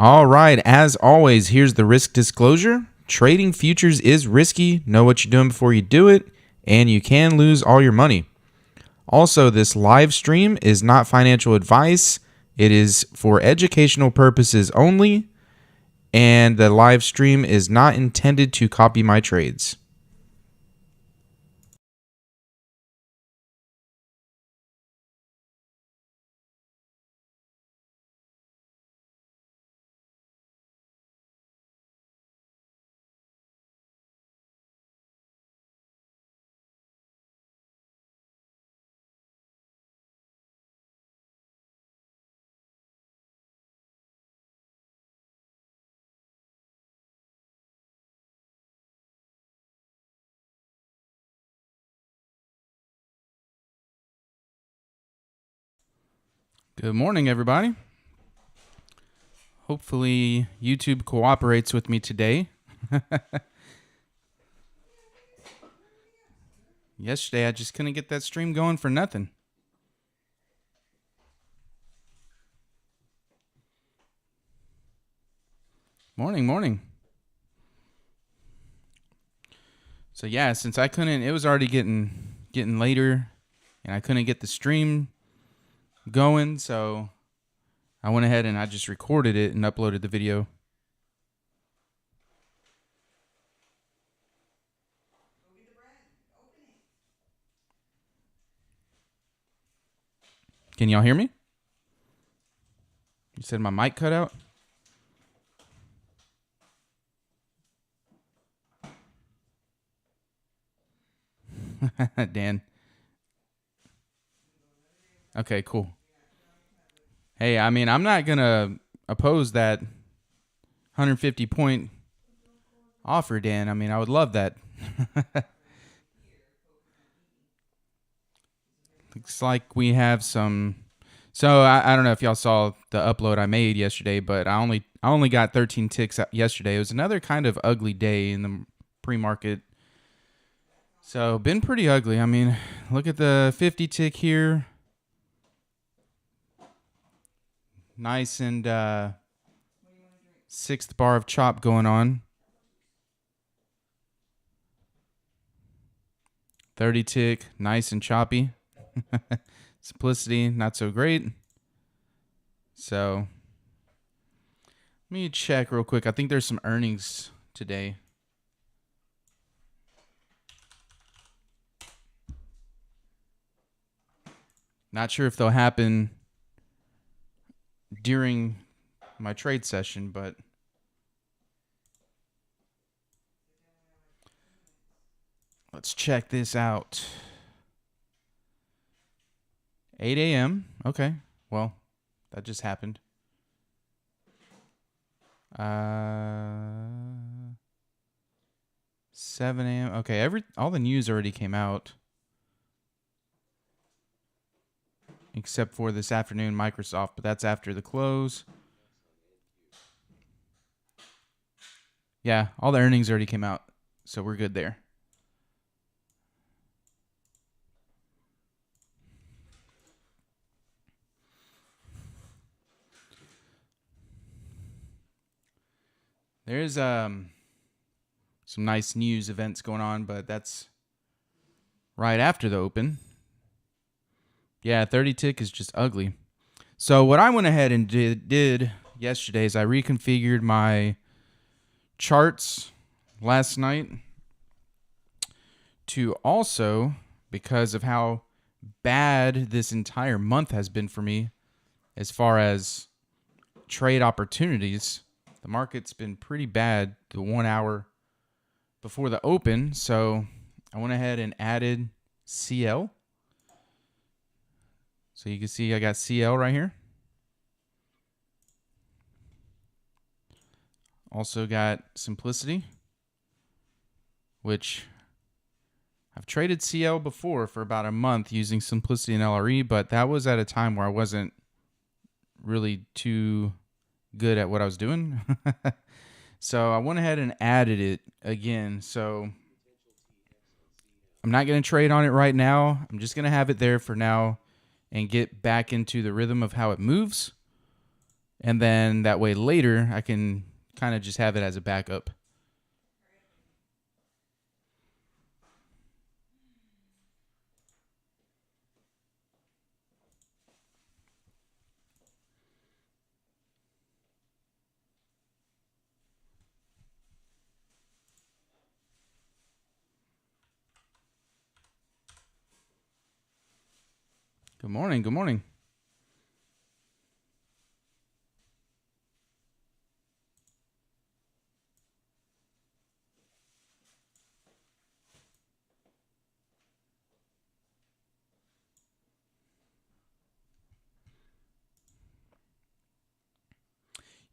All right, as always, here's the risk disclosure. Trading futures is risky. Know what you're doing before you do it, and you can lose all your money. Also, this live stream is not financial advice. It is for educational purposes only, and the live stream is not intended to copy my trades. Good morning, everybody. Hopefully, YouTube cooperates with me today. Yesterday, I just couldn't get that stream going for nothing. Morning. So yeah, since I couldn't, it was already getting later, and I couldn't get the stream going, so I went ahead and I just recorded it and uploaded the video. Can y'all hear me? You said my mic cut out? Dan. Okay, cool. Hey, I mean, I'm not going to oppose that 150 point offer, Dan. I mean, I would love that. Looks like we have some. So I don't know if y'all saw the upload I made yesterday, but I only got 13 ticks yesterday. It was another kind of ugly day in the pre-market. So been pretty ugly. I mean, look at the 50 tick here. Nice and sixth bar of chop going on. 30 tick, nice and choppy. Simplicity, not so great. So let me check real quick. I think there's some earnings today. Not sure if they'll happen during my trade session, but let's check this out. 8 a.m. Okay. Well, that just happened. 7 a.m. Okay, all the news already came out. Except for this afternoon, Microsoft, but that's after the close. Yeah, all the earnings already came out, so we're good there. There's some nice news events going on, but that's right after the open. Yeah, 30 tick is just ugly. So what I went ahead and did yesterday is I reconfigured my charts last night to also, because of how bad this entire month has been for me as far as trade opportunities, the market's been pretty bad the 1 hour before the open. So I went ahead and added CL. So you can see I got CL right here. Also got Simplicity, which I've traded CL before for about a month using Simplicity and LRE, but that was at a time where I wasn't really too good at what I was doing. So I went ahead and added it again. So I'm not going to trade on it right now. I'm just going to have it there for now and get back into the rhythm of how it moves. And then that way later I can kind of just have it as a backup. Good morning. Good morning.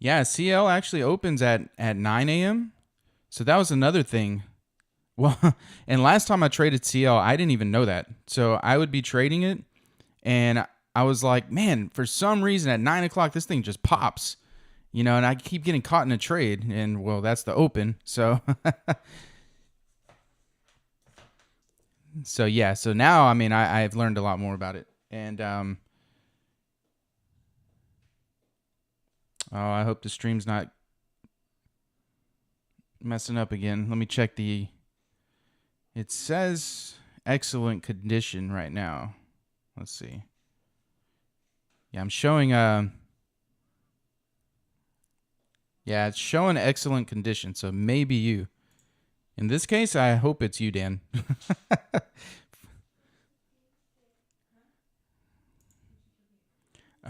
Yeah, CL actually opens at 9 a.m. So that was another thing. Well, and last time I traded CL, I didn't even know that. So I would be trading it, and I was like, man, for some reason at 9 o'clock, this thing just pops, and I keep getting caught in a trade, and well, that's the open. So, so yeah, so now, I mean, I've learned a lot more about it. And, oh, I hope the stream's not messing up again. Let me check it says excellent condition right now. Let's see. Yeah, I'm showing, yeah, it's showing excellent condition. So maybe you. In this case, I hope it's you, Dan.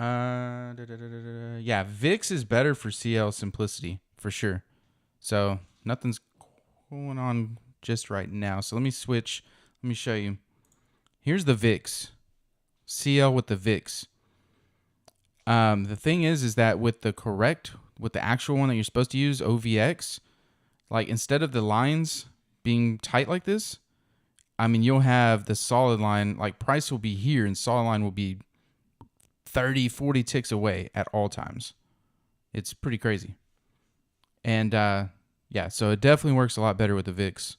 Yeah, VIX is better for CL simplicity for sure. So nothing's going on just right now. So let me switch. Let me show you. Here's the VIX. CL with the VIX. The thing is that with the actual one that you're supposed to use, OVX, like instead of the lines being tight like this, I mean, you'll have the solid line, like price will be here and solid line will be 30, 40 ticks away at all times. It's pretty crazy. And yeah, so it definitely works a lot better with the VIX.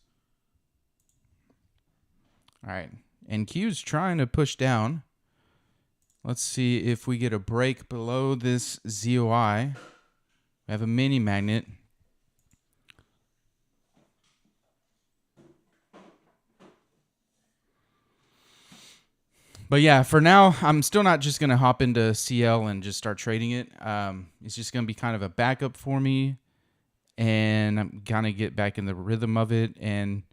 All right. And Q's trying to push down. Let's see if we get a break below this ZOI. We have a mini magnet. But yeah, for now, I'm still not just going to hop into CL and just start trading it. It's just going to be kind of a backup for me. And I'm going to get back in the rhythm of it. And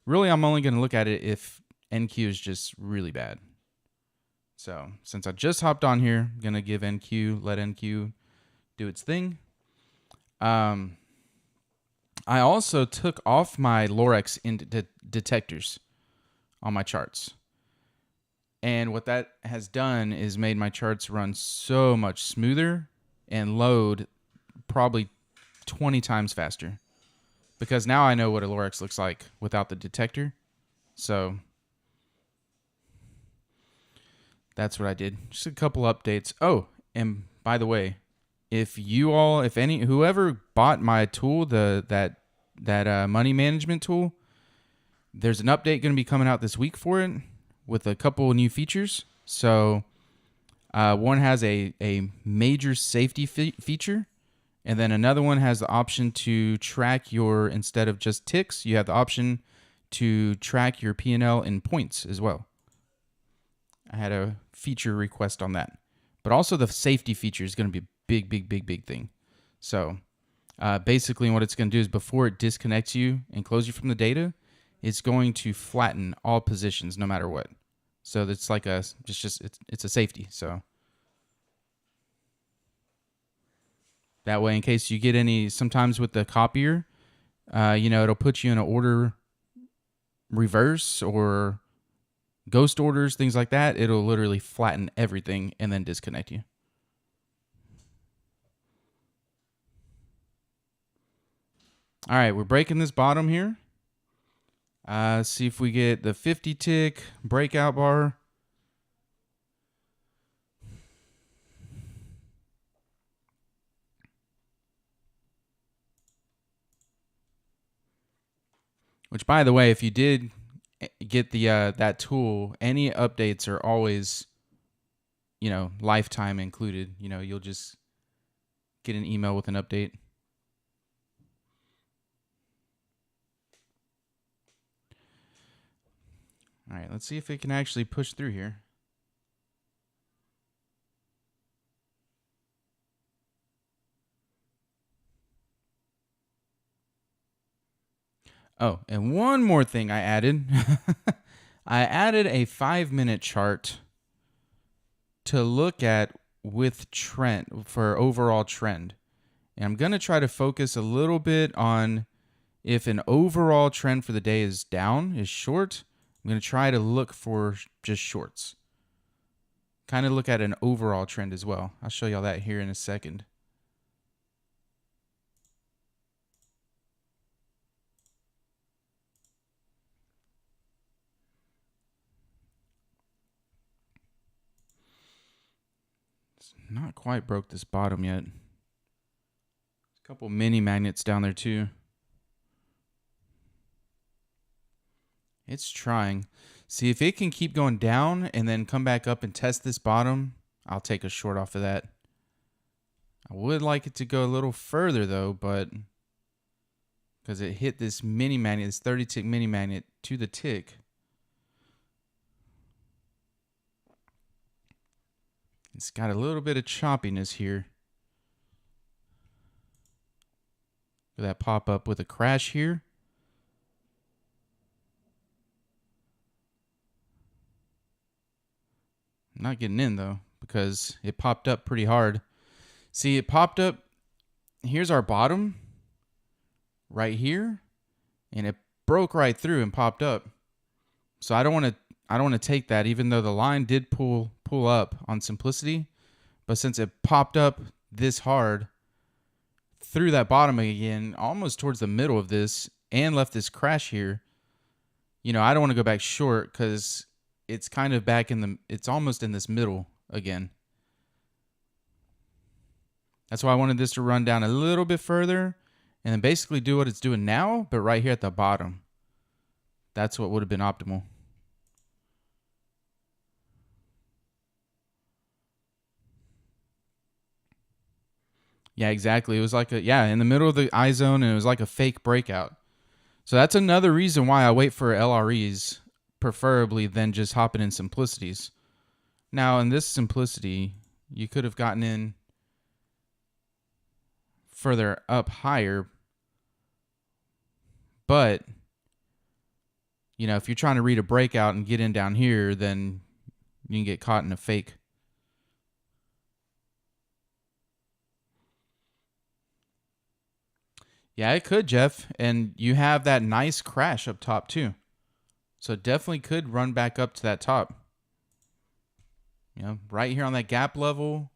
really, I'm only going to look at it if NQ is just really bad. So since I just hopped on here, I'm going to give NQ, let NQ do its thing. I also took off my Lorex detectors on my charts. And what that has done is made my charts run so much smoother and load probably 20 times faster. Because now I know what a Lorex looks like without the detector. So that's what I did. Just a couple updates. Oh, and by the way, whoever bought my tool, that money management tool, there's an update going to be coming out this week for it with a couple of new features. So one has a major safety feature, and then another one has the option to track instead of just ticks, you have the option to track your P&L in points as well. I had a feature request on that. But also the safety feature is going to be a big thing. So basically what it's going to do is before it disconnects you and closes you from the data, it's going to flatten all positions no matter what. So it's like it's a safety. So that way, in case you get sometimes with the copier, it'll put you in an order reverse or ghost orders, things like that. It'll literally flatten everything and then disconnect you. All right, we're breaking this bottom here. See if we get the 50 tick breakout bar. Which, by the way, if you did get the that tool, any updates are always, lifetime included. You'll just get an email with an update. All right, let's see if it can actually push through here. Oh, and one more thing I added. I added a 5-minute chart to look at with trend for overall trend. And I'm going to try to focus a little bit on if an overall trend for the day is down, is short. I'm going to try to look for just shorts. Kind of look at an overall trend as well. I'll show y'all that here in a second. It's not quite broke this bottom yet. There's a couple mini magnets down there too. It's trying. See, if it can keep going down and then come back up and test this bottom, I'll take a short off of that. I would like it to go a little further though, but because it hit this mini magnet, this 30 tick mini magnet to the tick. It's got a little bit of choppiness here. Look at that pop up with a crash here. I'm not getting in though because it popped up pretty hard. See, it popped up. Here's our bottom right here, and it broke right through and popped up. So I don't want to take that, even though the line did pull up on simplicity. But since it popped up this hard through that bottom again, almost towards the middle of this, and left this crash here, you know, I don't want to go back short because it's kind of back in the, it's almost in this middle again. That's why I wanted this to run down a little bit further and then basically do what it's doing now, but right here at the bottom. That's what would have been optimal. Yeah, exactly. It was like in the middle of the I zone, and it was like a fake breakout. So that's another reason why I wait for LREs, preferably than just hopping in simplicities. Now, in this simplicity, you could have gotten in further up higher, but you know, if you're trying to read a breakout and get in down here, then you can get caught in a fake. Yeah, it could, Jeff. And you have that nice crash up top too. So it definitely could run back up to that top. You know, right here on that gap level,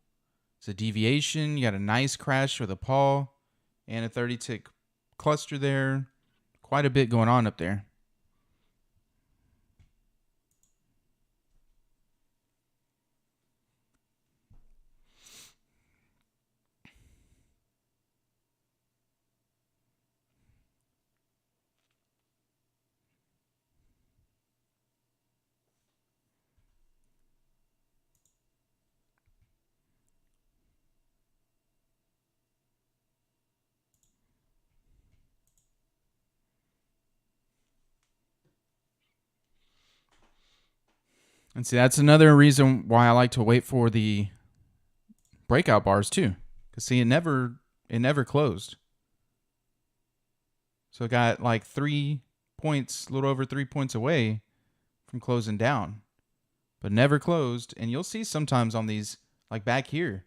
it's a deviation. You got a nice crash with a paw and a 30 tick cluster there. Quite a bit going on up there. And see, that's another reason why I like to wait for the breakout bars too. Because see, it never closed. So it got like 3 points, a little over 3 points away from closing down, but never closed. And you'll see sometimes on these, like back here,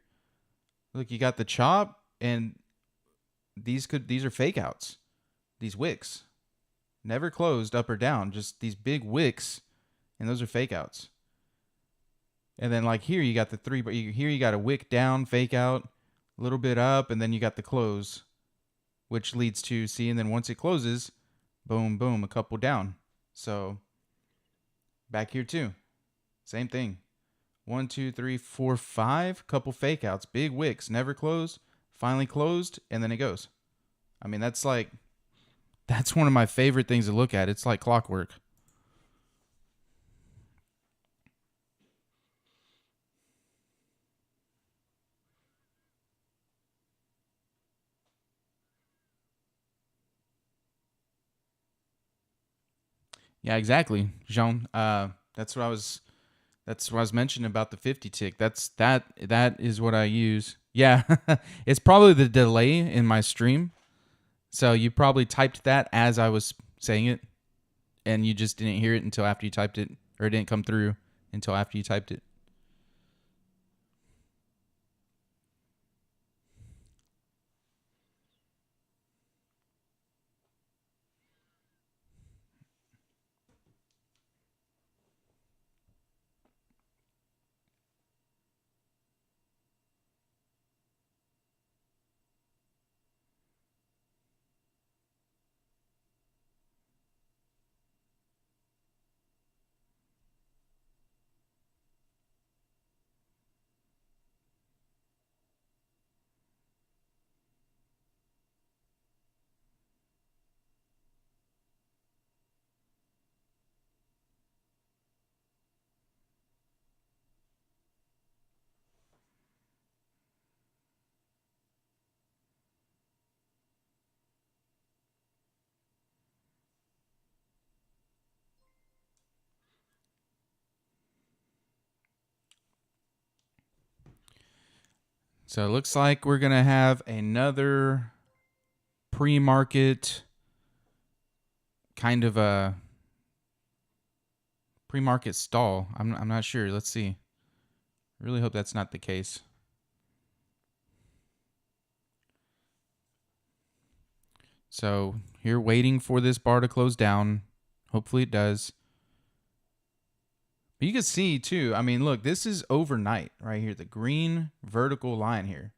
look, you got the chop, and these are fake outs. These wicks never closed up or down, just these big wicks, and those are fake outs. And then like here, you got the three, but here you got a wick down, fake out, a little bit up, and then you got the close, which leads to see, and then once it closes, boom, boom, a couple down. So back here too, same thing. 1, 2, 3, 4, 5, couple fake outs, big wicks, never closed, finally closed, and then it goes. I mean, that's one of my favorite things to look at. It's like clockwork. Yeah, exactly, Jean. That's what I was. That's what I was mentioning about the 50 tick. That is what I use. Yeah, it's probably the delay in my stream. So you probably typed that as I was saying it, and you just didn't hear it until after you typed it, or it didn't come through until after you typed it. So it looks like we're gonna have another pre-market kind of a pre-market stall. I'm not sure. Let's see. Really hope that's not the case. So here, waiting for this bar to close down. Hopefully it does. But you can see too. I mean, look, this is overnight right here. The green vertical line here.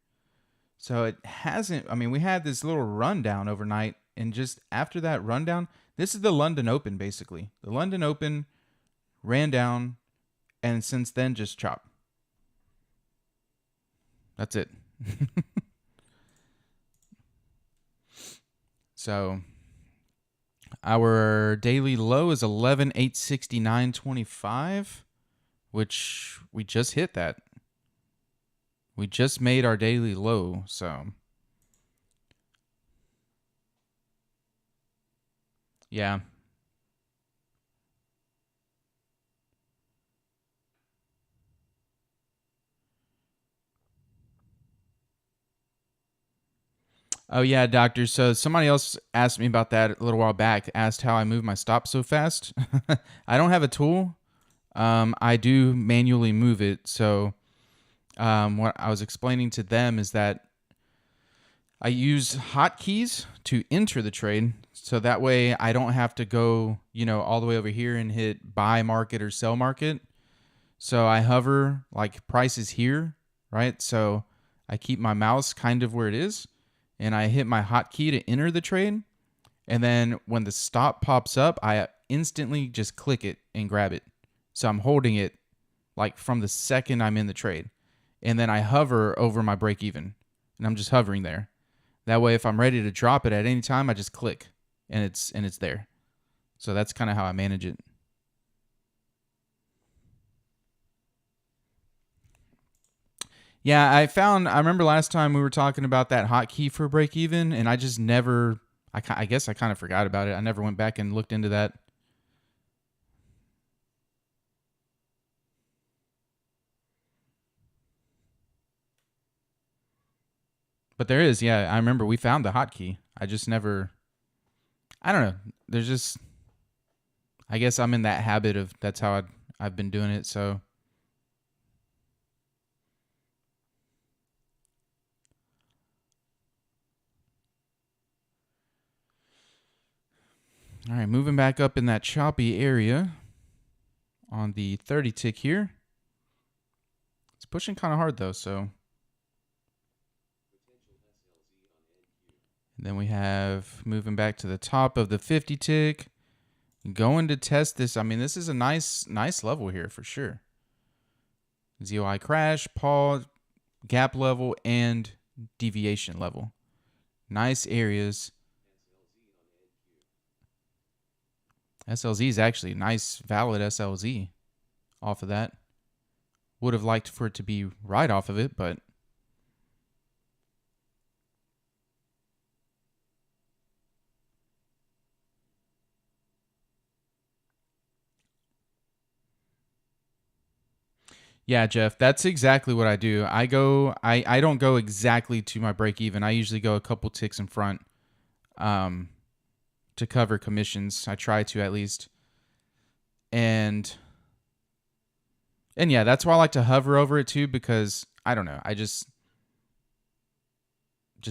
So it hasn't. I mean, we had this little rundown overnight, and just after that rundown, this is the London Open basically. The London Open ran down, and since then just chop. That's it. So our daily low is 11,869.25, which we just hit that. We just made our daily low, so yeah. Oh yeah, doctor. So somebody else asked me about that a little while back. Asked how I move my stop so fast. I don't have a tool. I do manually move it. So what I was explaining to them is that I use hotkeys to enter the trade, so that way I don't have to go, all the way over here and hit buy market or sell market. So I hover like prices here, right? So I keep my mouse kind of where it is, and I hit my hotkey to enter the trade. And then when the stop pops up, I instantly just click it and grab it. So I'm holding it like from the second I'm in the trade. And then I hover over my break even, and I'm just hovering there. That way, if I'm ready to drop it at any time, I just click, and it's there. So that's kind of how I manage it. Yeah, I remember last time we were talking about that hotkey for break even, and I just never. I guess I kind of forgot about it. I never went back and looked into that. But there is, yeah. I remember we found the hotkey. I just never. I don't know. There's just. I guess I'm in that habit of that's how I've been doing it. So all right, moving back up in that choppy area on the 30 tick here. It's pushing kind of hard though, so. And then we have moving back to the top of the 50 tick. Going to test this. I mean, this is a nice level here for sure. ZOI crash, pause, gap level, and deviation level. Nice areas. SLZ is actually nice, valid SLZ off of that. Would have liked for it to be right off of it, but Yeah, Jeff, that's exactly what I do. I don't go exactly to my break even. I usually go a couple ticks in front um, to cover commissions. I try to at least. And yeah, that's why I like to hover over it too, because I don't know. I just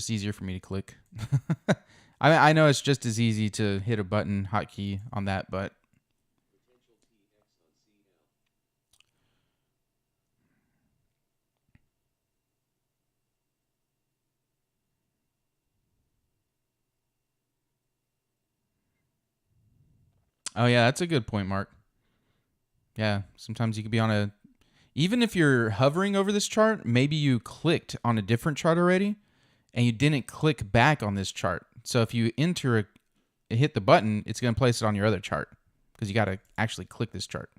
easier for me to click. I know it's just as easy to hit a button hotkey on that, but oh yeah, that's a good point, Mark. Yeah, sometimes you could be on a even if you're hovering over this chart, maybe you clicked on a different chart already and you didn't click back on this chart. So if you hit the button, it's going to place it on your other chart because you got to actually click this chart.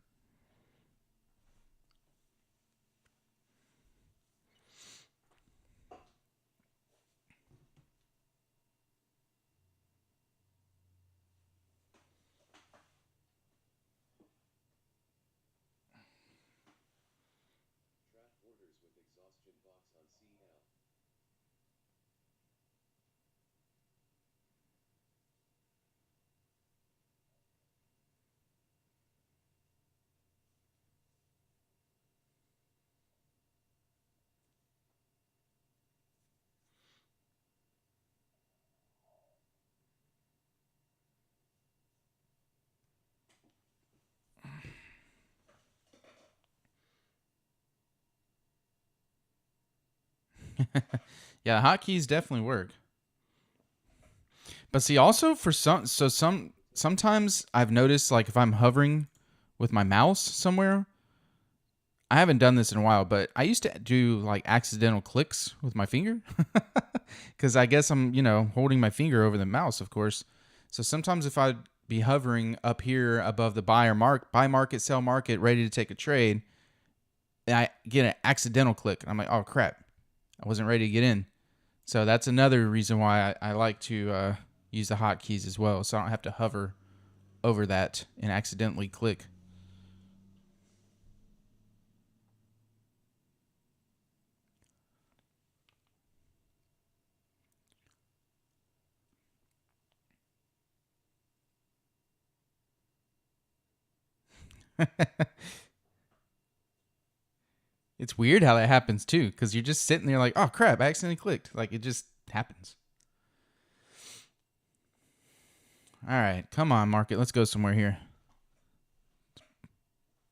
Yeah, hotkeys definitely work. But see, also for sometimes I've noticed like if I'm hovering with my mouse somewhere, I haven't done this in a while, but I used to do like accidental clicks with my finger because I guess I'm holding my finger over the mouse, of course. So sometimes if I'd be hovering up here above the buy market, sell market, ready to take a trade, and I get an accidental click, and I'm like, oh crap, I wasn't ready to get in. So that's another reason why I like to use the hotkeys as well, so I don't have to hover over that and accidentally click. It's weird how that happens too, because you're just sitting there like, oh crap, I accidentally clicked. Like it just happens. All right, come on, market. Let's go somewhere here.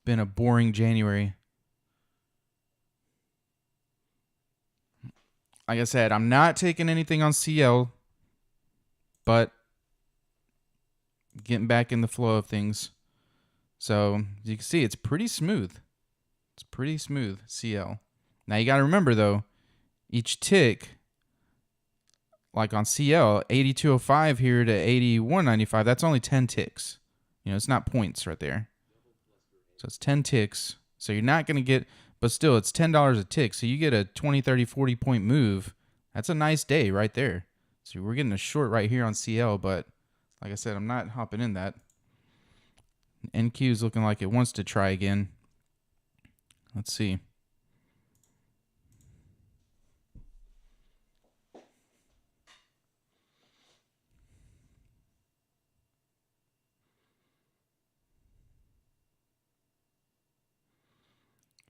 Been a boring January. Like I said, I'm not taking anything on CL, but getting back in the flow of things. So as you can see, it's pretty smooth. It's pretty smooth, CL. Now you got to remember though, each tick, like on CL, 8205 here to 8195, that's only 10 ticks. It's not points right there. So it's 10 ticks. So you're not going to get, but still, it's $10 a tick. So you get a 20, 30, 40 point move. That's a nice day right there. So we're getting a short right here on CL, but like I said, I'm not hopping in that. NQ is looking like it wants to try again. Let's see.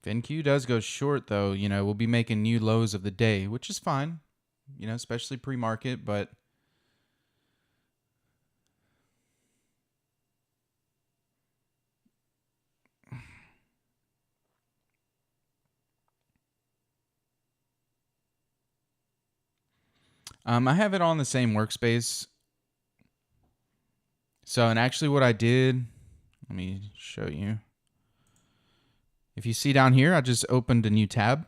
If NQ does go short, though, we'll be making new lows of the day, which is fine, especially pre-market, but I have it on the same workspace. So, and actually what I did, let me show you. If you see down here, I just opened a new tab.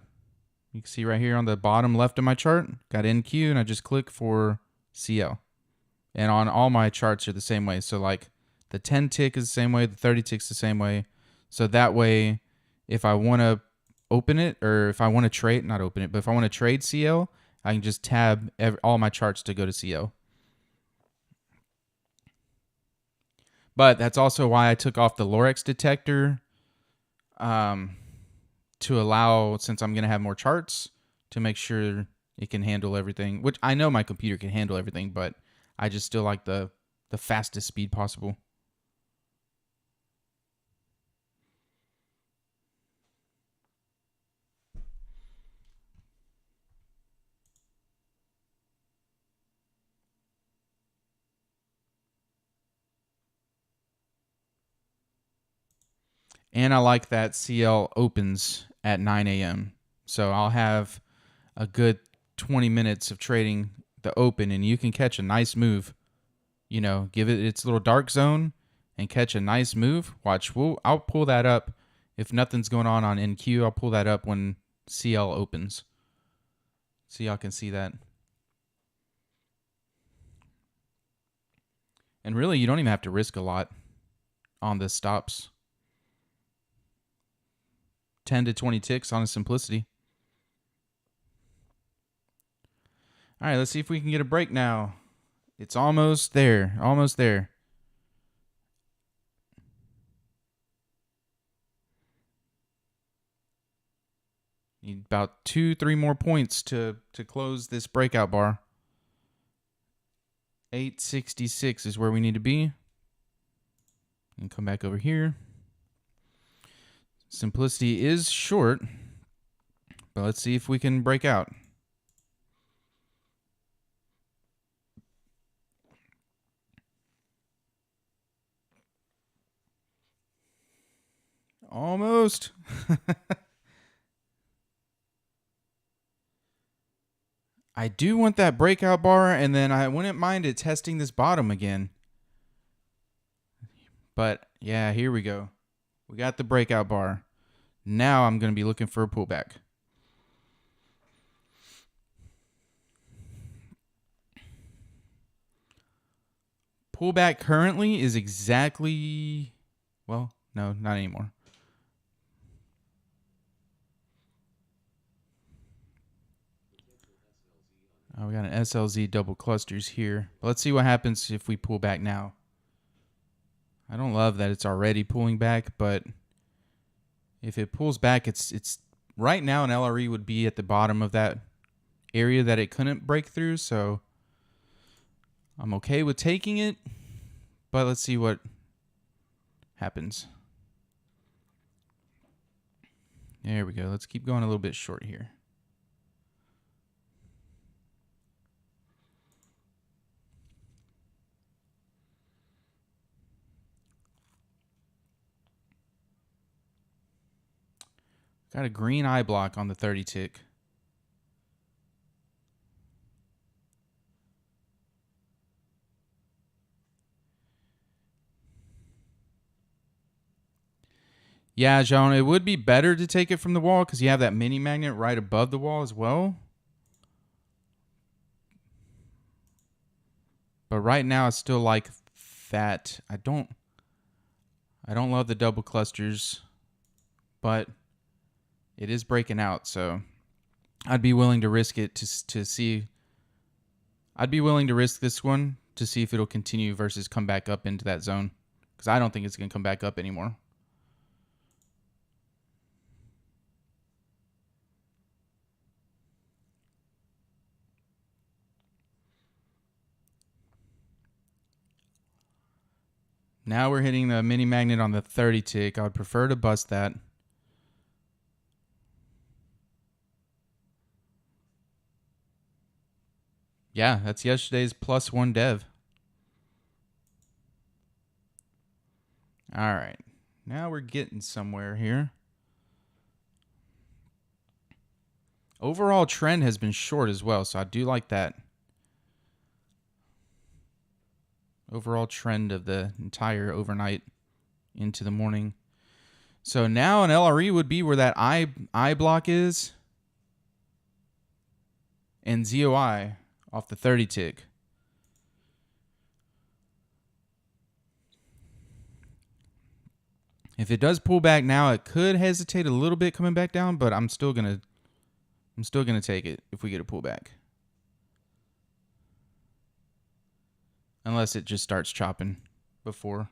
You can see right here on the bottom left of my chart, got NQ, and I just click for CL. And on all my charts are the same way. So like the 10 tick is the same way, the 30 tick's the same way. So that way, if I want to open it, or if I want to trade, not open it, but if I want to trade CL, I can just tab all my charts to go to CL. But that's also why I took off the Lorex detector to allow, since I'm going to have more charts, to make sure it can handle everything, which I know my computer can handle everything, but I just still like the fastest speed possible. And I like that CL opens at 9 a.m. So I'll have a good 20 minutes of trading the open, and you can catch a nice move. You know, give it its little dark zone and catch a nice move. Watch, I'll pull that up. If nothing's going on NQ, I'll pull that up when CL opens. So y'all can see that. And really, you don't even have to risk a lot on the stops. 10 to 20 ticks on a simplicity. All right, let's see if we can get a break now. It's almost there. Almost there. Need about 2-3 more points to close this breakout bar. 866 is where we need to be. And come back over here. Simplicity is short, but let's see if we can break out. Almost. I do want that breakout bar, and then I wouldn't mind it testing this bottom again. But yeah, here we go. We got the breakout bar. Now I'm going to be looking for a pullback. Pullback currently is exactly, well, no, not anymore. Oh, we got an SLZ double clusters here. But let's see what happens if we pull back now. I don't love that it's already pulling back, but if it pulls back, it's right now an LRE would be at the bottom of that area that it couldn't break through, so I'm okay with taking it, but let's see what happens. There we go. Let's keep going a little bit short here. Got a green eye block on the 30 tick. Yeah, John, it would be better to take it from the wall because you have that mini magnet right above the wall as well. But right now, I still like that. I don't love the double clusters, but it is breaking out, so I'd be willing to risk it to see. I'd be willing to risk this one to see if it'll continue versus come back up into that zone, because I don't think it's going to come back up anymore. Now we're hitting the mini magnet on the 30 tick. I would prefer to bust that. Yeah, that's yesterday's +1 dev. All right. Now we're getting somewhere here. Overall trend has been short as well, so I do like that. Overall trend of the entire overnight into the morning. So now an LRE would be where that I block is, and ZOI off the 30 tick. If it does pull back now, it could hesitate a little bit coming back down, but I'm still gonna take it if we get a pullback. Unless it just starts chopping before.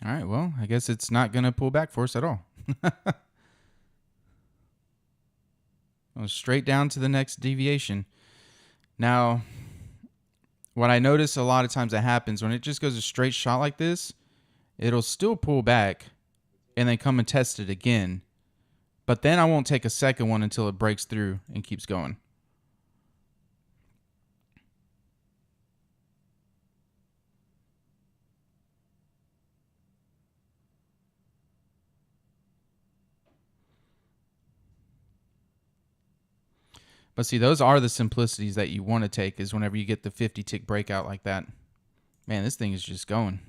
All right, well, I guess it's not going to pull back for us at all. Straight down to the next deviation. Now, what I notice a lot of times that happens when it just goes a straight shot like this, it'll still pull back and then come and test it again. But then I won't take a second one until it breaks through and keeps going. But see, those are the simplicities that you want to take, is whenever you get the 50 tick breakout like that. Man, this thing is just going.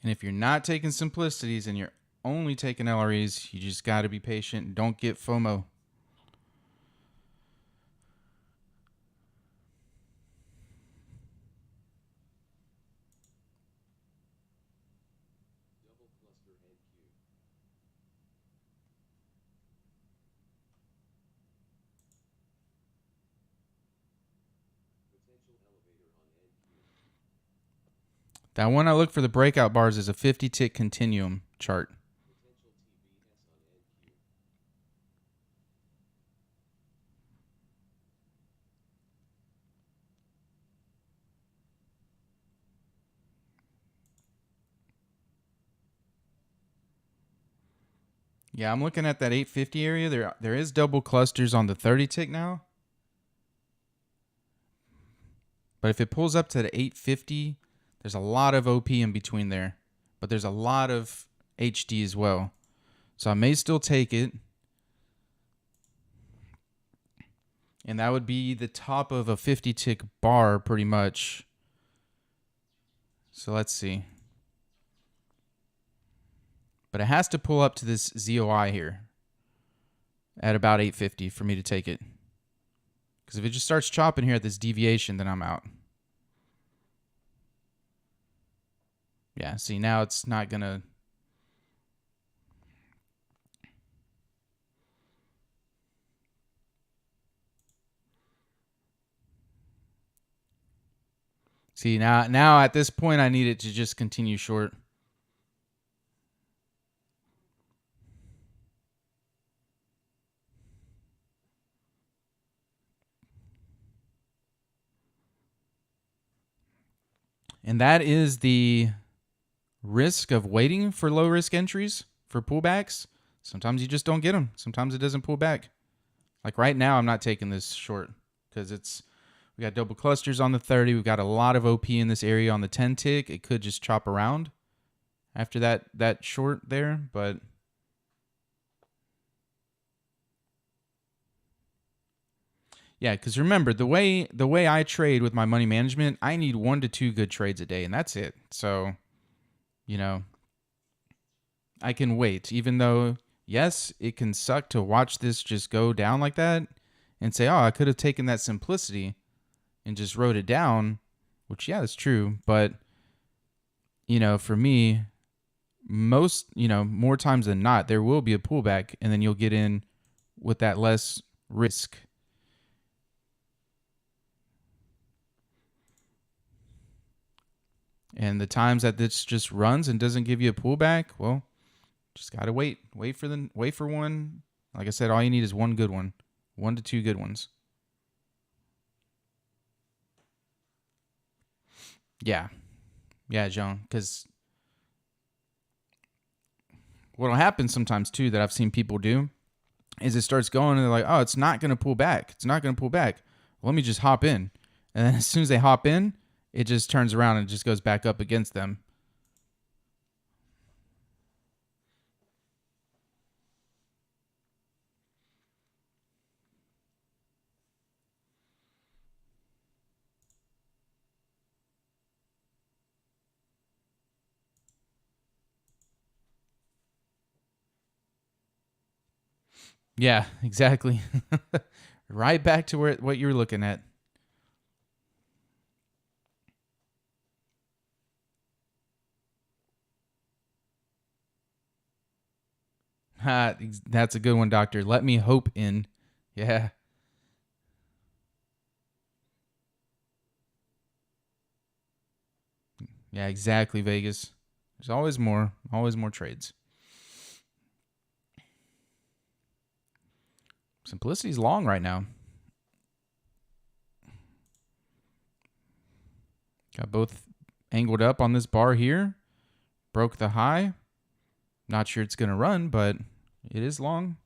And if you're not taking simplicities and you're only taking LREs, you just got to be patient and don't get FOMO. That one I look for the breakout bars is a 50 tick continuum chart. Yeah, I'm looking at that 850 area. There is double clusters on the 30 tick now. But if it pulls up to the 850, there's a lot of OP in between there. But there's a lot of HD as well. So I may still take it. And that would be the top of a 50 tick bar pretty much. So let's see. But it has to pull up to this ZOI here at about 850 for me to take it. Because if it just starts chopping here at this deviation, then I'm out. Yeah, see, now it's not going to... See, now at this point, I need it to just continue short. And that is the risk of waiting for low risk entries for pullbacks. Sometimes you just don't get them. Sometimes it doesn't pull back. Like right now, I'm not taking this short because we got double clusters on the 30. We've got a lot of OP in this area on the 10 tick. It could just chop around after that short there, but yeah, because remember the way I trade with my money management, I need 1 to 2 good trades a day, and that's it. So, I can wait, even though yes, it can suck to watch this just go down like that and say, oh, I could have taken that simplicity and just wrote it down, which, yeah, that's true. But, for me, more times than not, there will be a pullback and then you'll get in with that less risk. And the times that this just runs and doesn't give you a pullback, well, just got to wait. Wait for one. Like I said, all you need is one good one. 1 to 2 good ones. Yeah. Yeah, John. Because what'll happen sometimes, too, that I've seen people do is it starts going and they're like, oh, it's not going to pull back. It's not going to pull back. Well, let me just hop in. And then as soon as they hop in, it just turns around and just goes back up against them. Yeah, exactly. Right back to what you were looking at. That's a good one, Doctor. Let me hope in. Yeah. Yeah, exactly, Vegas. There's always more trades. Simplicity's long right now. Got both angled up on this bar here. Broke the high. Not sure it's going to run, but it is long.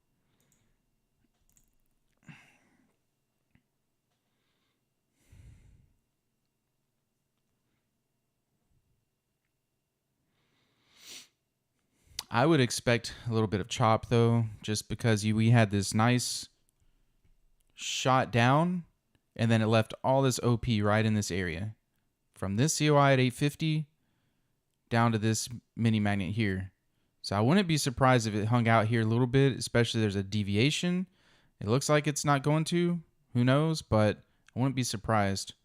I would expect a little bit of chop, though, just because we had this nice shot down, and then it left all this OP right in this area. From this COI at 850 down to this mini magnet here. So I wouldn't be surprised if it hung out here a little bit, especially there's a deviation. It looks like it's not going to. Who knows? But I wouldn't be surprised.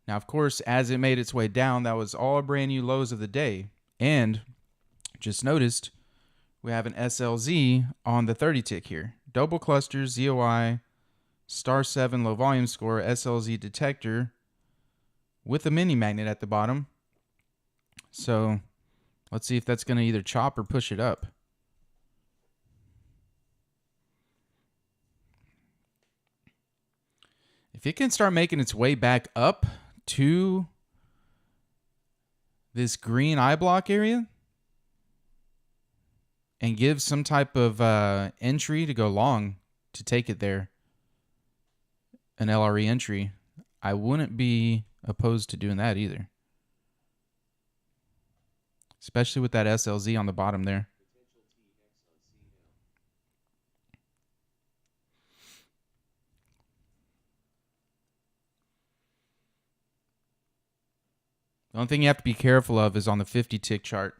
Now, of course, as it made its way down, that was all brand new lows of the day. And just noticed we have an SLZ on the 30 tick here. Double cluster, ZOI, star 7 low volume score, SLZ detector with a mini magnet at the bottom. So let's see if that's going to either chop or push it up. If it can start making its way back up to this green eye block area and give some type of entry to go long to take it there, an LRE entry, I wouldn't be opposed to doing that either. Especially with that SLZ on the bottom there. The only thing you have to be careful of is on the 50 tick chart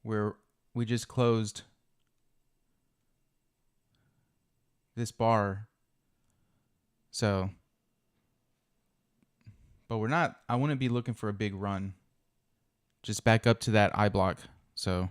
where we just closed this bar. So, but I wouldn't be looking for a big run. Just back up to that eye block. So,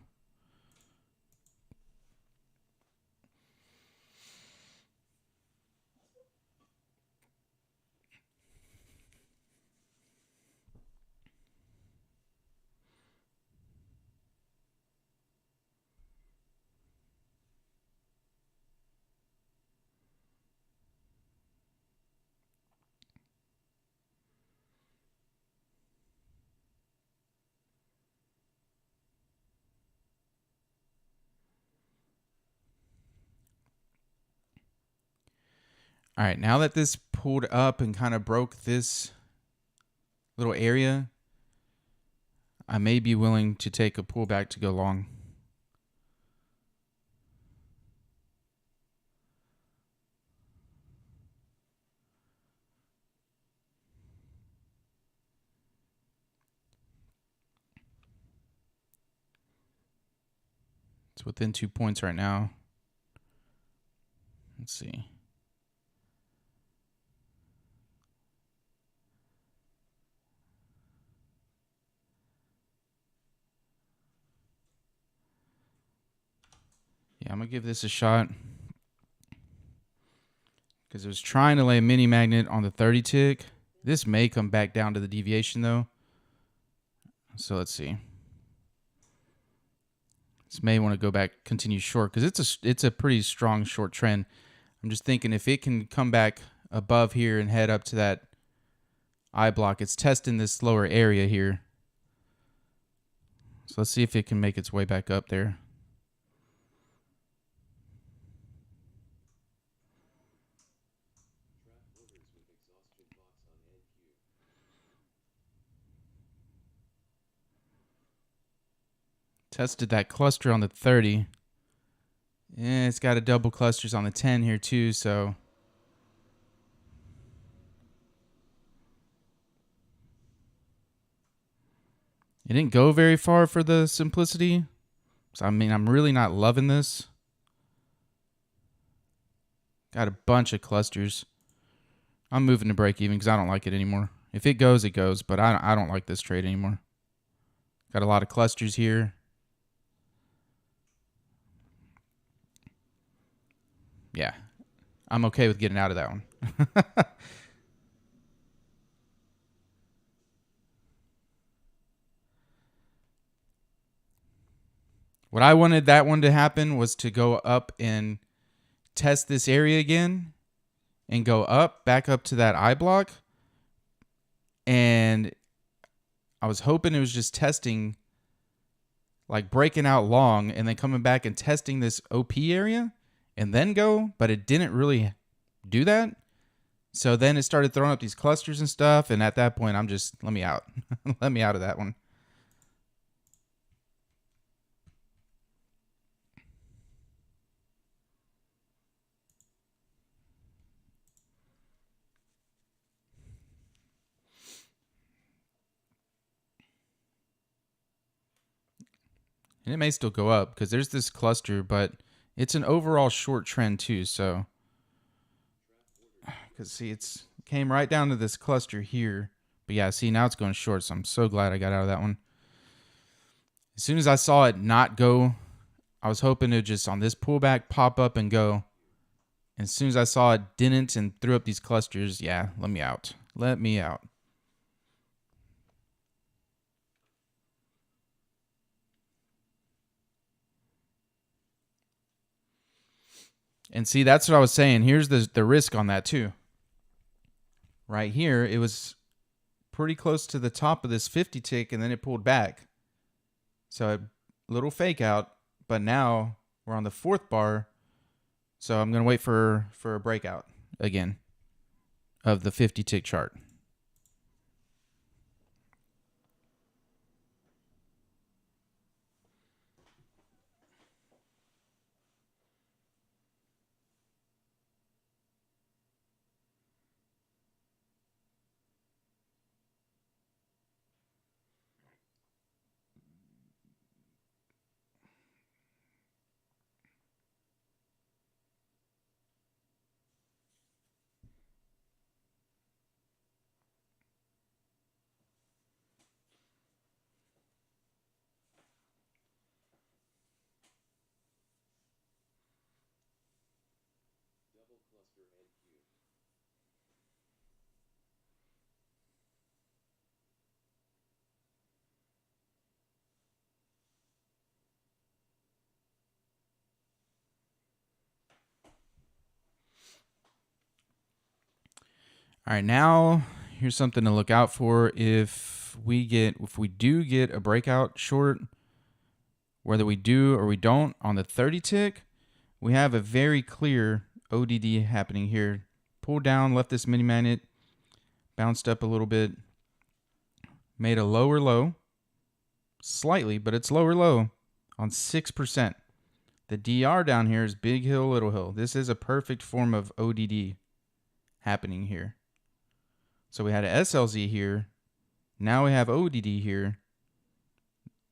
all right, now that this pulled up and kind of broke this little area, I may be willing to take a pullback to go long. It's within 2 points right now. Let's see. Yeah, I'm going to give this a shot. Because it was trying to lay a mini magnet on the 30 tick. This may come back down to the deviation, though. So let's see. This may want to go back, continue short, because it's a pretty strong short trend. I'm just thinking if it can come back above here and head up to that eye block, it's testing this lower area here. So let's see if it can make its way back up there. Tested that cluster on the 30. Yeah, it's got a double clusters on the 10 here too, so it didn't go very far for the simplicity. So I mean, I'm really not loving this. Got a bunch of clusters. I'm moving to break even because I don't like it anymore. If it goes, it goes, but I don't like this trade anymore. Got a lot of clusters here. Yeah, I'm okay with getting out of that one. What I wanted that one to happen was to go up and test this area again and go up, back up to that I block. And I was hoping it was just testing, like breaking out long and then coming back and testing this OP area and then go, but it didn't really do that. So then it started throwing up these clusters and stuff. And at that point, I'm just, let me out. Let me out of that one. And it may still go up because there's this cluster, but it's an overall short trend too. So, because see, it's came right down to this cluster here. But yeah, see, now it's going short. So I'm so glad I got out of that one. As soon as I saw it not go, I was hoping to just on this pullback pop up and go. And as soon as I saw it didn't and threw up these clusters, yeah, let me out. Let me out. And see, that's what I was saying. Here's the risk on that too. Right here, it was pretty close to the top of this 50 tick, and then it pulled back. So a little fake out, but now we're on the fourth bar. So I'm going to wait for a breakout again of the 50 tick chart. All right, now here's something to look out for. If we do get a breakout short, whether we do or we don't on the 30 tick, we have a very clear ODD happening here. Pulled down, left this mini magnet, bounced up a little bit, made a lower low, slightly, but it's lower low on 6%. The DR down here is big hill, little hill. This is a perfect form of ODD happening here. So we had an SLZ here. Now we have ODD here.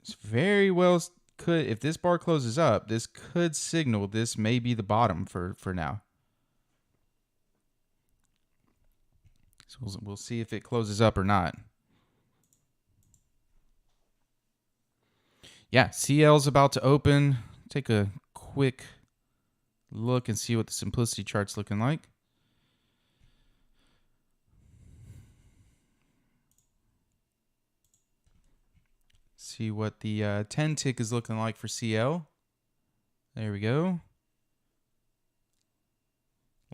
It's very well could, if this bar closes up, this could signal this may be the bottom for now. So we'll see if it closes up or not. Yeah, CL's about to open. Take a quick look and see what the simplicity chart's looking like. See what the 10 tick is looking like for CL. There we go.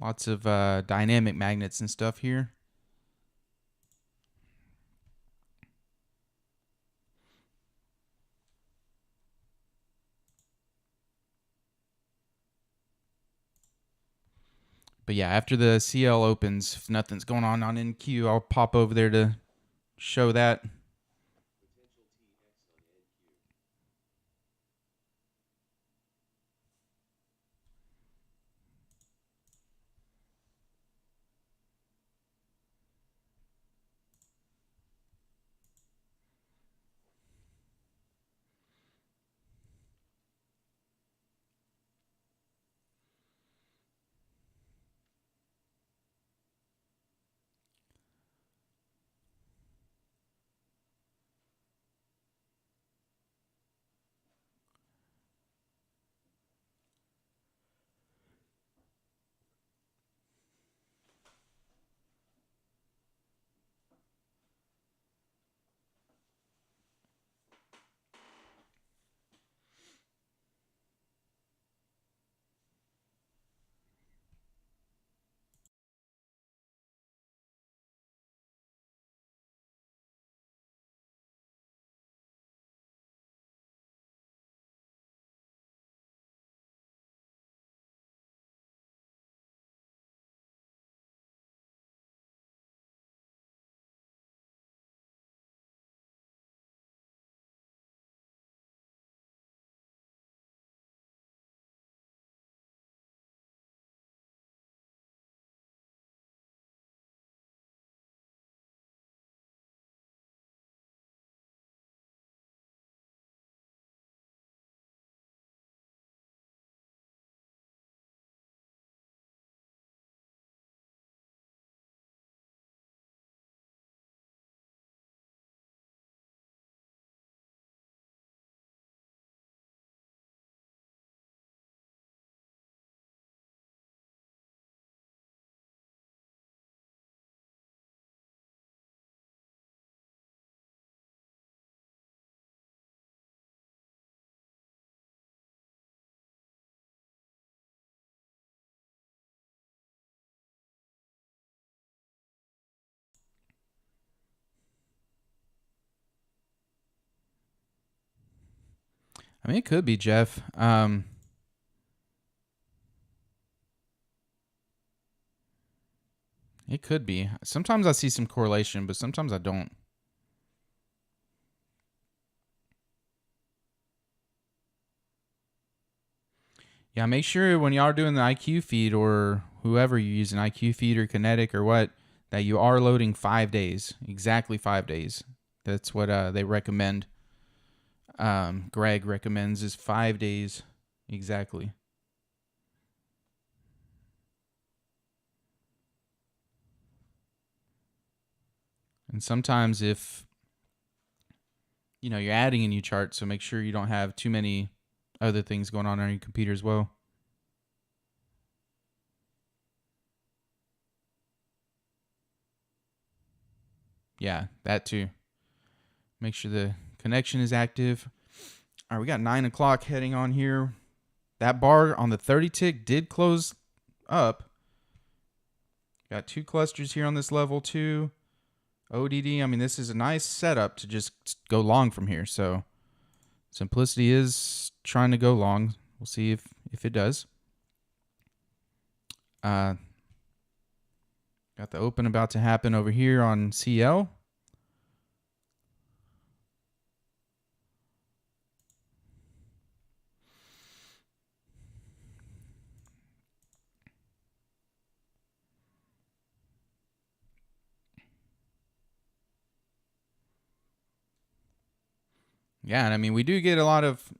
Lots of dynamic magnets and stuff here. But yeah, after the CL opens, if nothing's going on NQ, I'll pop over there to show that. I mean, it could be, Jeff. It could be. Sometimes I see some correlation, but sometimes I don't. Yeah, make sure when you are doing the IQ feed or whoever you use an IQ feed or Kinetic or what, that you are loading 5 days, exactly 5 days. That's what they recommend. Greg recommends is 5 days exactly. And sometimes if you're adding a new chart, so make sure you don't have too many other things going on your computer as well. Yeah, that too. Make sure the connection is active. All right, we got 9 o'clock heading on here. That bar on the 30 tick did close up. Got 2 clusters here on this level too. ODD, I mean, this is a nice setup to just go long from here. So Simplicity is trying to go long. We'll see if it does. Got the open about to happen over here on CL. Yeah, and I mean, we do get a lot of,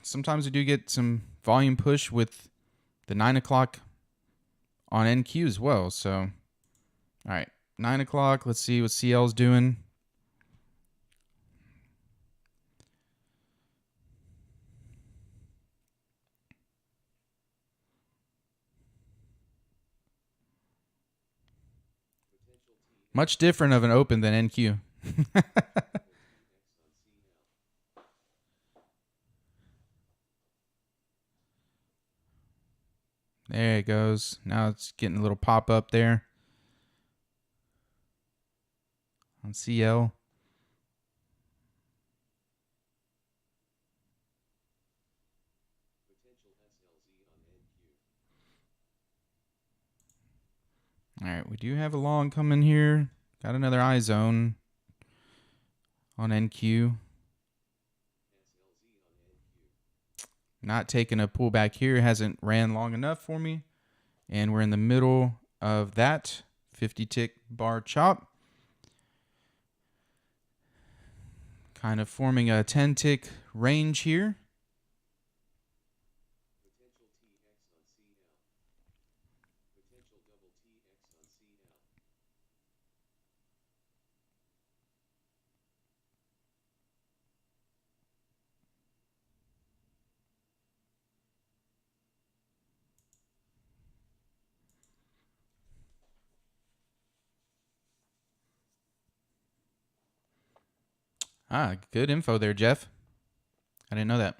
sometimes we do get some volume push with the 9 o'clock on NQ as well. So, all right, 9 o'clock. Let's see what CL's doing. Much different of an open than NQ. There it goes. Now it's getting a little pop up there on CL. All right, we do have a long coming here. Got another I zone on NQ. Not taking a pullback here. Hasn't ran long enough for me. And we're in the middle of that 50 tick bar chop. Kind of forming a 10 tick range here. Ah, good info there, Jeff. I didn't know that.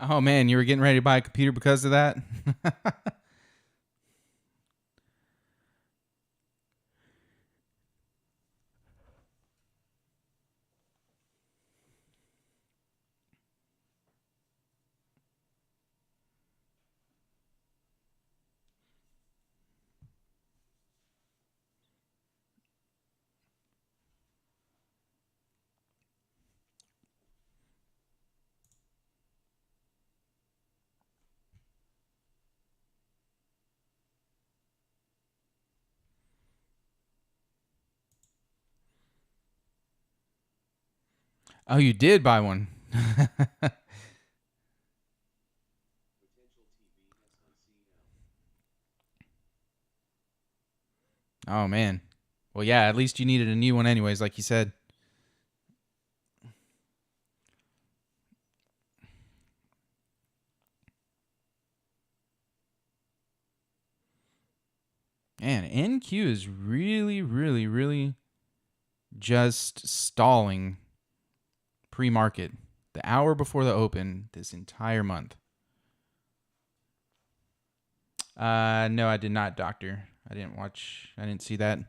Oh man, you were getting ready to buy a computer because of that? Oh, you did buy one. Oh man. Well, yeah. At least you needed a new one, anyways, like you said. Man, NQ is really, really, really just stalling pre-market the hour before the open this entire month. No, I did not, Doctor. I didn't watch. I didn't see that.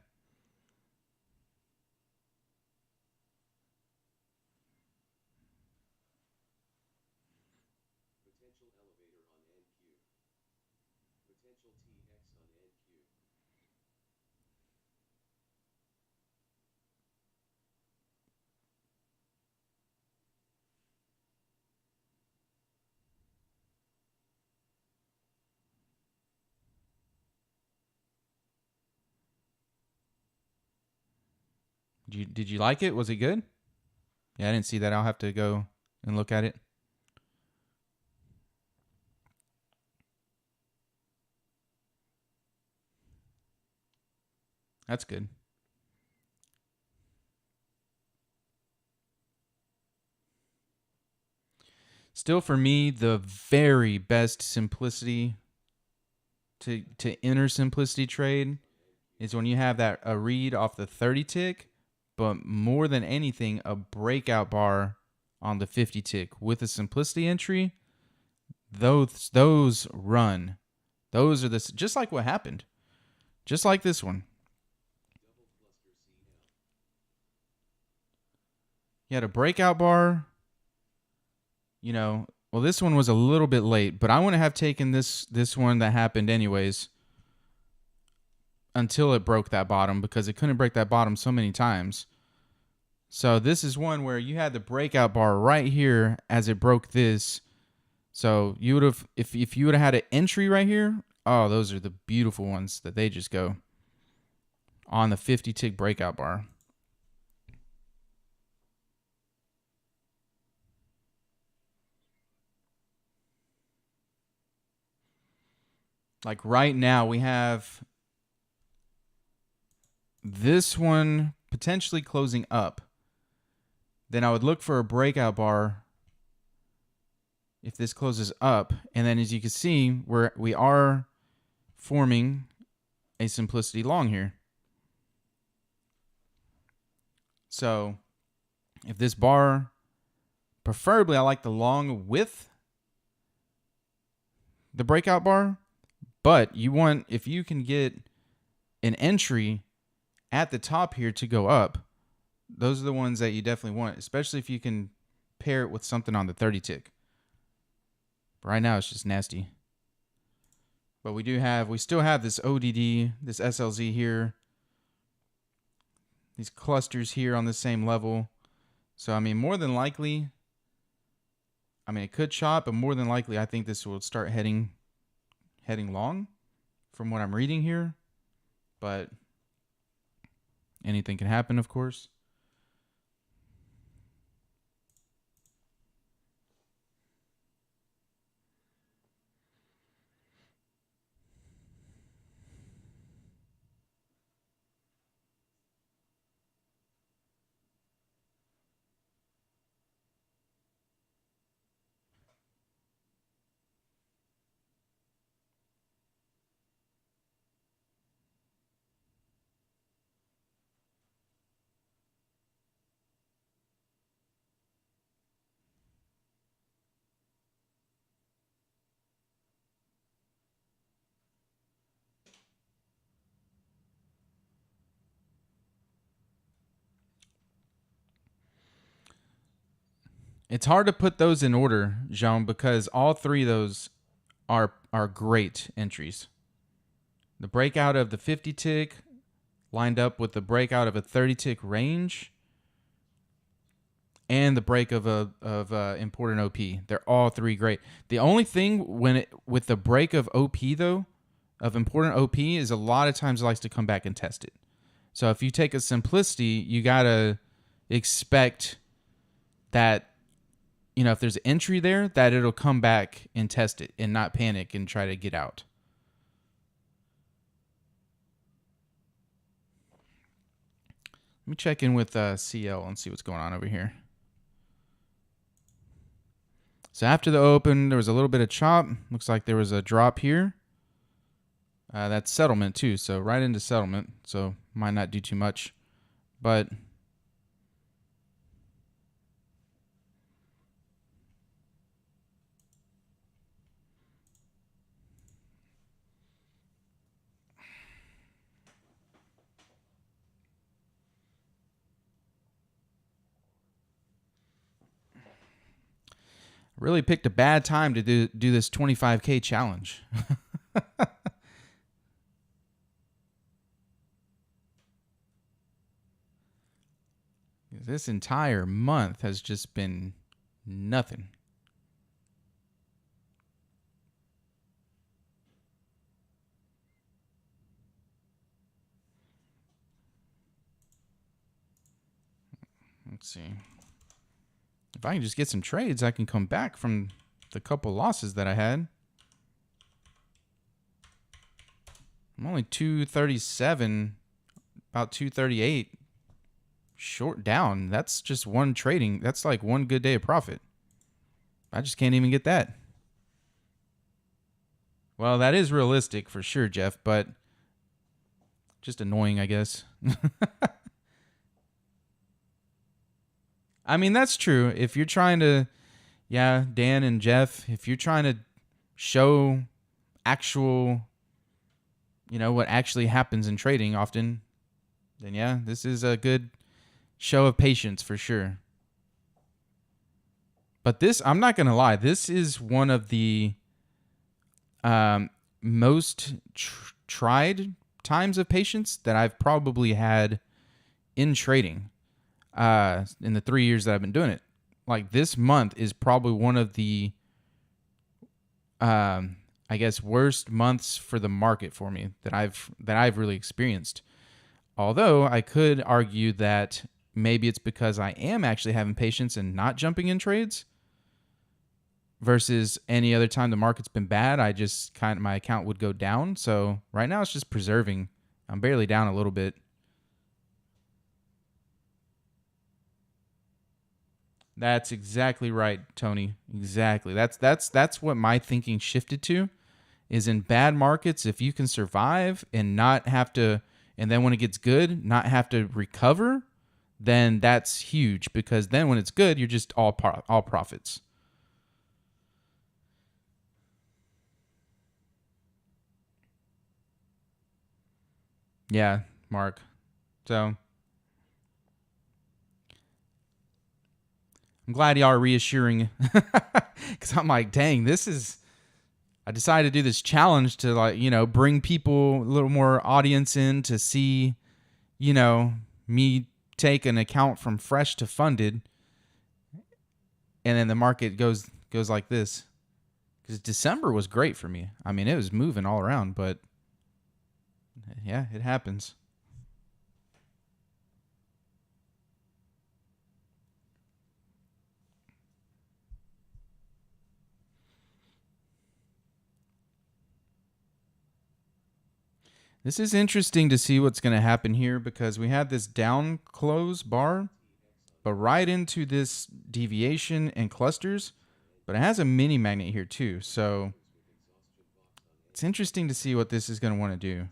Did you like it? Was it good? Yeah, I didn't see that. I'll have to go and look at it. That's good. Still, for me, the very best simplicity to enter simplicity trade is when you have that a read off the 30 tick, but more than anything, a breakout bar on the 50 tick with a simplicity entry. Those run. Those are just like what happened. Just like this one. You had a breakout bar. Well, this one was a little bit late, but I wouldn't have taken this one that happened anyways until it broke that bottom, because it couldn't break that bottom so many times. So this is one where you had the breakout bar right here as it broke this. So you would have, if you would have had an entry right here, oh, those are the beautiful ones that they just go on the 50 tick breakout bar. Like right now, we have this one potentially closing up. Then I would look for a breakout bar if this closes up. And then as you can see, we are forming a simplicity long here. So if this bar, preferably I like the long with the breakout bar, but if you can get an entry at the top here to go up, those are the ones that you definitely want, especially if you can pair it with something on the 30 tick. But right now it's just nasty. But we still have this ODD, this SLZ here, these clusters here on the same level. So, I mean, more than likely, it could chop, but more than likely, I think this will start heading long from what I'm reading here. But anything can happen, of course. It's hard to put those in order, Jean, because all three of those are great entries. The breakout of the 50 tick lined up with the breakout of a 30 tick range and the break of a important OP. They're all three great. The only thing with the break of OP though, of important OP, is a lot of times it likes to come back and test it. So if you take a simplicity, you gotta expect that, if there's an entry there, that it'll come back and test it and not panic and try to get out. Let me check in with CL and see what's going on over here. So after the open, there was a little bit of chop. Looks like there was a drop here. That's settlement too, so right into settlement. So might not do too much, but really picked a bad time to do this 25K challenge. This entire month has just been nothing. Let's see. If I can just get some trades, I can come back from the couple losses that I had. I'm only 237, about 238 short down. That's just one trading. That's like one good day of profit. I just can't even get that. Well, that is realistic for sure, Jeff, but just annoying, I guess. I mean, that's true. If you're trying to, Dan and Jeff, if you're trying to show actual, what actually happens in trading often, then this is a good show of patience for sure. But this, I'm not going to lie, this is one of the most tried times of patience that I've probably had in trading in the 3 years that I've been doing it. Like, this month is probably one of the, I guess, worst months for the market for me that I've really experienced. Although I could argue that maybe it's because I am actually having patience and not jumping in trades versus any other time the market's been bad. I just my account would go down. So right now it's just preserving. I'm barely down a little bit. That's exactly right, Tony. Exactly. That's what my thinking shifted to, is in bad markets, if you can survive and not have to, and then when it gets good, not have to recover, then that's huge, because then when it's good, you're just all profits. Yeah, Mark. So I'm glad y'all are reassuring, because I'm like, dang, I decided to do this challenge to bring people, a little more audience in to see, me take an account from fresh to funded, and then the market goes like this. Because December was great for me. I mean, it was moving all around, but yeah, it happens. This is interesting to see what's going to happen here, because we had this down close bar, but right into this deviation and clusters, but it has a mini magnet here too. So it's interesting to see what this is going to want to do.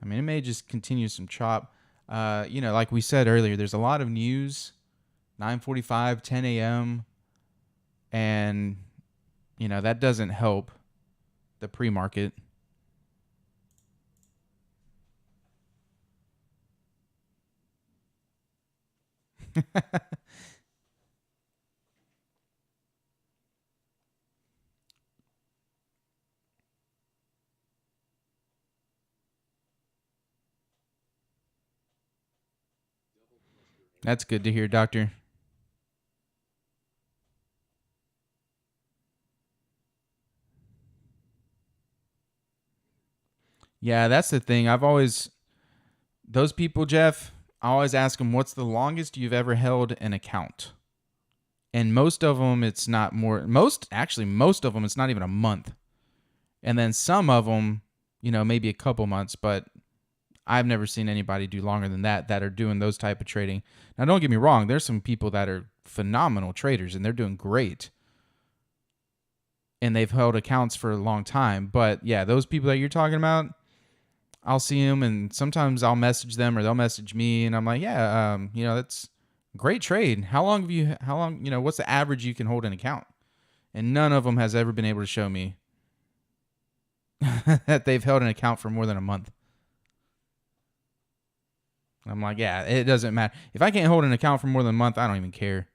I mean, it may just continue some chop. Like we said earlier, there's a lot of news, 9:45, 10 a.m., and, that doesn't help the pre-market. That's good to hear, Doctor. Yeah, that's the thing. Those people, Jeff, I always ask them, what's the longest you've ever held an account? And most of them, it's not more. Most of them, it's not even a month. And then some of them, maybe a couple months, but I've never seen anybody do longer than that are doing those type of trading. Now, don't get me wrong. There's some people that are phenomenal traders and they're doing great. And they've held accounts for a long time. But yeah, those people that you're talking about, I'll see them and sometimes I'll message them or they'll message me and I'm like, yeah, that's a great trade. How long, what's the average you can hold an account? And none of them has ever been able to show me that they've held an account for more than a month. I'm like, yeah, it doesn't matter. If I can't hold an account for more than a month, I don't even care.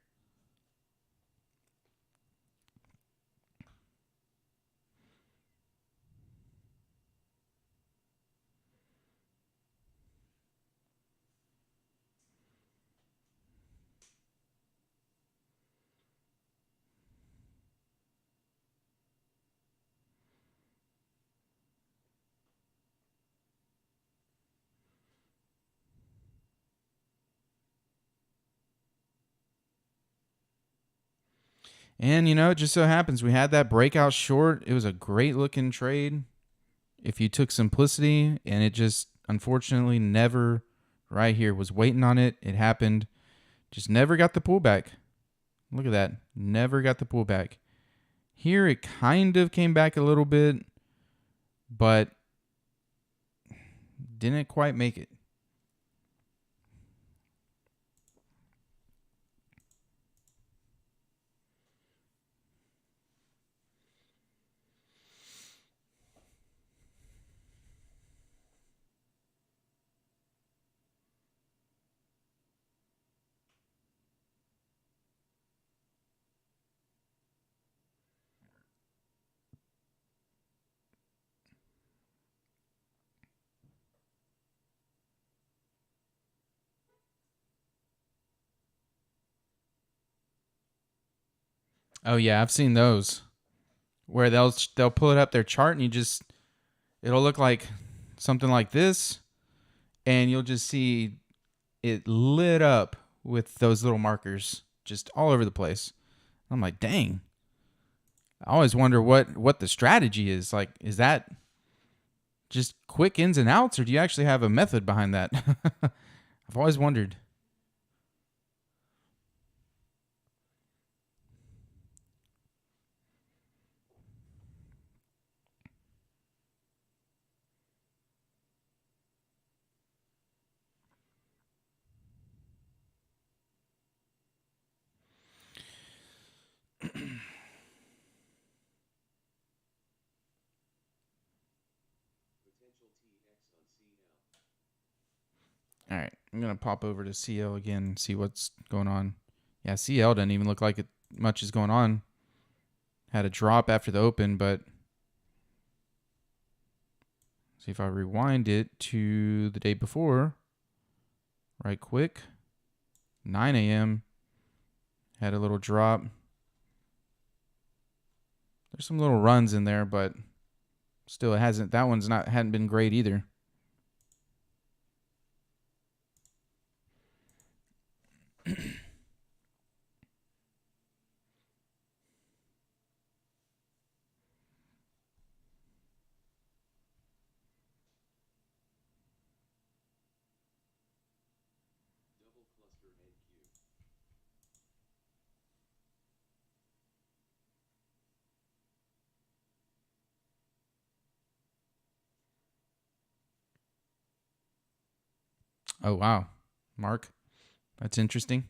And, it just so happens we had that breakout short. It was a great looking trade if you took simplicity, and it just unfortunately never, right here, was waiting on it. It happened. Just never got the pullback. Look at that. Never got the pullback. Here it kind of came back a little bit, but didn't quite make it. Oh yeah, I've seen those where they'll pull it up their chart and it'll look like something like this, and you'll just see it lit up with those little markers just all over the place. I'm like, dang. I always wonder what the strategy is. Like, is that just quick ins and outs, or do you actually have a method behind that? I've always wondered. All right, I'm going to pop over to CL again and see what's going on. Yeah, CL doesn't even look like much is going on. Had a drop after the open, but see if I rewind it to the day before, right quick, 9 a.m., had a little drop. There's some little runs in there, but still hadn't been great either. Oh, wow. Mark, that's interesting.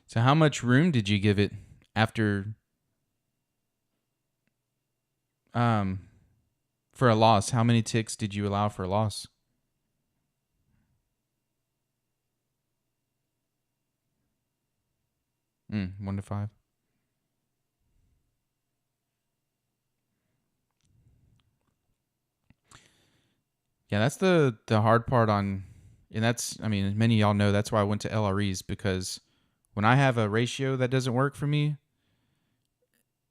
So how much room did you give it after for a loss? How many ticks did you allow for a loss? Mm, 1 to 5. Yeah, that's the hard part on, and many of y'all know that's why I went to LREs, because when I have a ratio that doesn't work for me,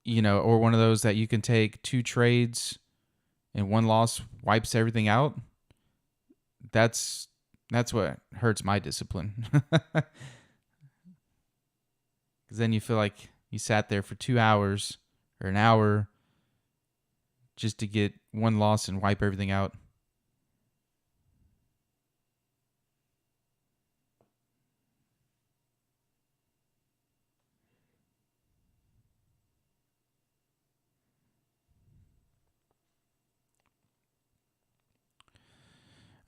or one of those that you can take 2 trades and 1 loss wipes everything out, that's what hurts my discipline. Because then you feel like you sat there for 2 hours or an hour just to get one loss and wipe everything out.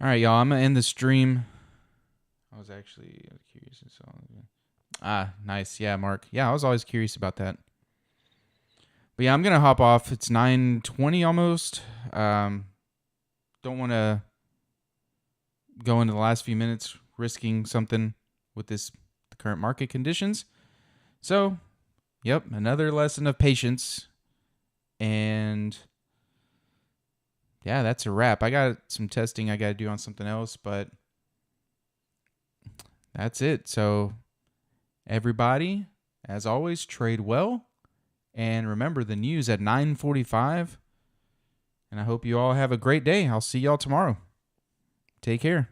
All right, y'all. I'm gonna end the stream. I was actually curious. Nice. Yeah, Mark. Yeah, I was always curious about that. But yeah, I'm gonna hop off. It's 9:20 almost. Don't want to go into the last few minutes risking something with the current market conditions. So, yep, another lesson of patience. And yeah, that's a wrap. I got some testing I got to do on something else, but that's it. So, everybody, as always, trade well. And remember the news at 9:45. And I hope you all have a great day. I'll see y'all tomorrow. Take care.